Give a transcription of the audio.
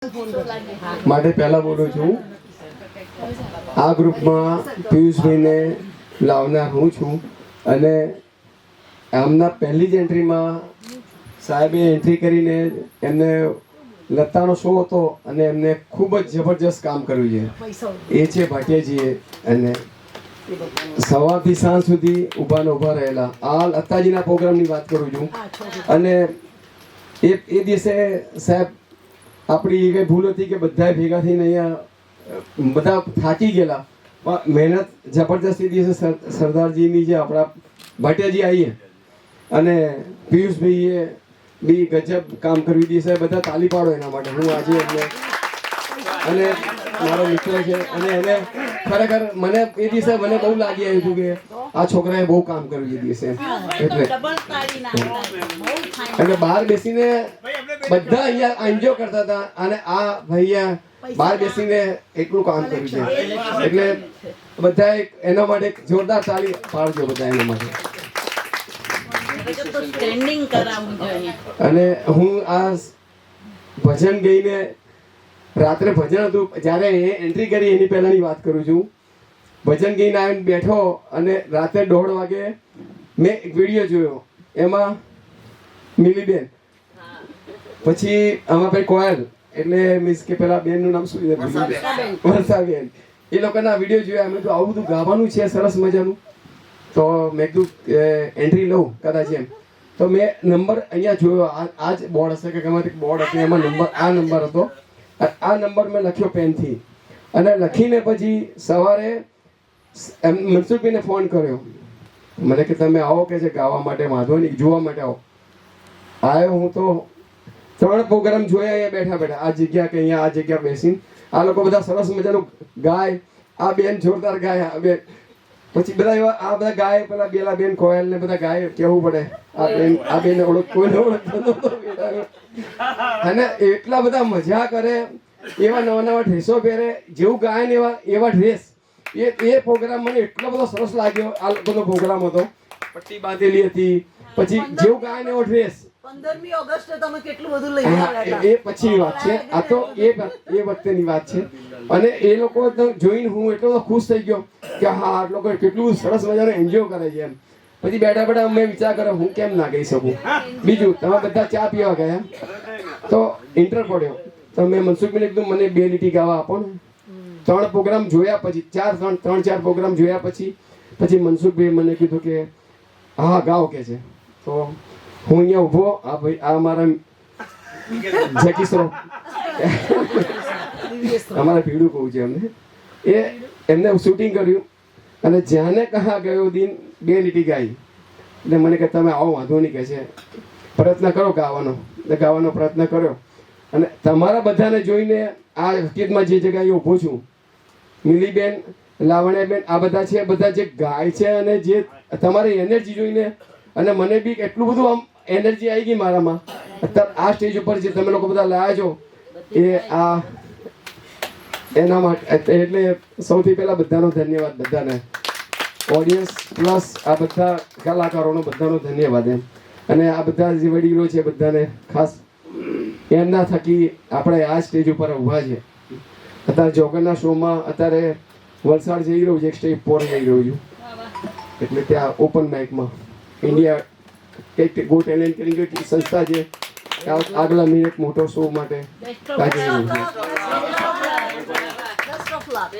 માટે પહેલા બોલું છું, આ ગ્રુપમાં પિયુષભાઈને લાવનાર હું છું અને આમના પહેલી જ એન્ટ્રીમાં સાહેબે એન્ટ્રી કરીને એમને લતાનો શો હતો અને એમને ખૂબ જ જબરજસ્ત કામ કર્યું છે. એ છે ભાટિયાજીએ અને સવારથી સાંજ સુધી ઊભા રહેલા. આ લતાજીના પ્રોગ્રામની વાત કરું છું અને એ દિવસે સાહેબ આપણી કઈ ભૂલ હતી કે બધા ભેગા થઈને અહીંયા બધા થાકી ગયેલા, પણ મહેનત જબરજસ્ત. એ દિવસે સરદારજીની જે આપણા ભાટિયાજી આવીએ અને પિયુષભાઈએ બી ગજબ કામ કર્યું. દિવસે બધા તાલી પાડો એના માટે. હું આજે એમને અને મારો મિત્ર છે અને એને ખરેખર મને એ દિવસે મને બહુ લાગી આવ્યું હતું કે આ છોકરાએ બહુ કામ કર્યું એ દિવસે. એટલે બહાર બેસીને બધા અહીંયા એન્જોય કરતા હતા અને આ ભાઈએ બહાર બેસીને એટલું કામ કર્યું છે. એટલે બધા એના માટે જોરદાર તાળી પાડજો બધા એના માટે. અને હું આ ભજન ગઈને રાત્રે ભજન હતું, જ્યારે એ એન્ટ્રી કરી એની પહેલાની વાત કરું છું. ભજન ગઈને આવીને બેઠો અને રાત્રે 1:30 વાગે મેં એક વિડીયો જોયો, એમાં મિલીબેન, પછી આમાં ભાઈ કોયલ, એટલે મીન્સ કે પેલા બેનનું નામ શું છે, વર્ષાબેન, એ લોકોના વિડીયો જોયા. અમે તો આવું બધું ગાવાનું છે સરસ મજાનું, તો મેં કીધું એન્ટ્રી લઉં કદાચ એમ. તો મેં નંબર અહીંયા જોયો, આ જ બોર્ડ હશે કે ગમે તે બોર્ડ હતું, એમાં નંબર આ નંબર હતો. આ નંબર મેં લખ્યો પેનથી અને લખીને પછી સવારે મનસુખભાઈને ફોન કર્યો. મને કે તમે આવો કે છે ગાવા માટે, વાંધો નહીં, જોવા માટે આવો. આવ્યો. હું તો 3 પ્રોગ્રામ જોયા અહીંયા બેઠા આ જગ્યા કે અહીંયા આ જગ્યા બેસીને. આ લોકો બધા સરસ મજાનું ગાય, આ બેન જોરદાર ગાય, આ બેન, પછી બધા એવા આ બધા ગાય, પેલા બેલા બેન કોયલ ને બધા ગાય, કેવું પડે આ બેન કોઈને ઓળખતો અને એટલા બધા મજા કરે, એવા નવા ડ્રેસો પહેરે, જેવું ગાય ને એવા ડ્રેસ. એ પ્રોગ્રામ મને એટલો બધો સરસ લાગ્યો. આ લોકોનો પ્રોગ્રામ હતો, પટ્ટી બાંધેલી હતી, પછી જેવું ગાય ને એવો ડ્રેસ. 15મી ઓગસ્ટે તમે કેટલું બધું લઈ આવ્યા. એ પછી વાત છે, આ તો એ વખતેની વાત છે. અને એ લોકો જોઈને હું એટલો ખુશ થઈ ગયો કે હા, આ લોકો કેટલું સરસ મજાનો એન્જોય કરે છે એમ. પછી બેઠા મેં વિચાર કર્યો હું કેમ ના ગઈ શકું. બીજું, તમે બધા ચા પીવા ગયા તો ઇન્ટર પડ્યો, તો મેં મનસુખભાઈને કીધું મને 2 લીટી ગાવા આપો ને. 3 પ્રોગ્રામ જોયા પછી, 3-4 પ્રોગ્રામ જોયા પછી મનસુખભાઈ મને કીધું કે હા ગાઓ કે છે. તો હું અહીંયા ઊભો, આ ભાઈ આ મારા જેકીસરો અમારા ભીડું કહું છે એમને, એમને શૂટિંગ કર્યું અને જ્યાંને કહા ગયો દિન 2 લીટી ગાઈ. એટલે મને કે તમે આવો, વાંધો નહીં કે છે, પ્રયત્ન કરો ગાવાનો પ્રયત્ન કર્યો. અને તમારા બધાને જોઈને આ હકીકતમાં જે જગ્યાએ ઊભો છું, મિલીબેન, લાવણ્યાબેન, આ બધા છે, બધા જે ગાય છે અને જે તમારી એનર્જી જોઈને અને મને બી એટલું બધું આમ એનર્જી આવી ગઈ મારામાં. અત્યારે આ સ્ટેજ ઉપર જે તમે લોકો બધા લાયા છો એ આ એના માટે, એટલે સૌથી પહેલા બધાનો ધન્યવાદ, બધાને ઓડિયન્સ પ્લસ આ બધા કલાકારોનો બધાનો ધન્યવાદ એમ. અને આ બધા જે વડીલો છે બધાને ખાસ, એમના થકી આપણે આ સ્ટેજ ઉપર ઊભા છે. અત્યારે જોગરના શોમાં અત્યારે વલસાડ જઈ રહ્યું છે, એક સ્ટેજ પર જઈ રહ્યું છું, એટલે ત્યાં ઓપન માઇકમાં ઇન્ડિયા એક ગો ટેલેન્ટ કરીને સંસ્થા છે, આગલા મહિને એક મોટો શો માટે Best of luck.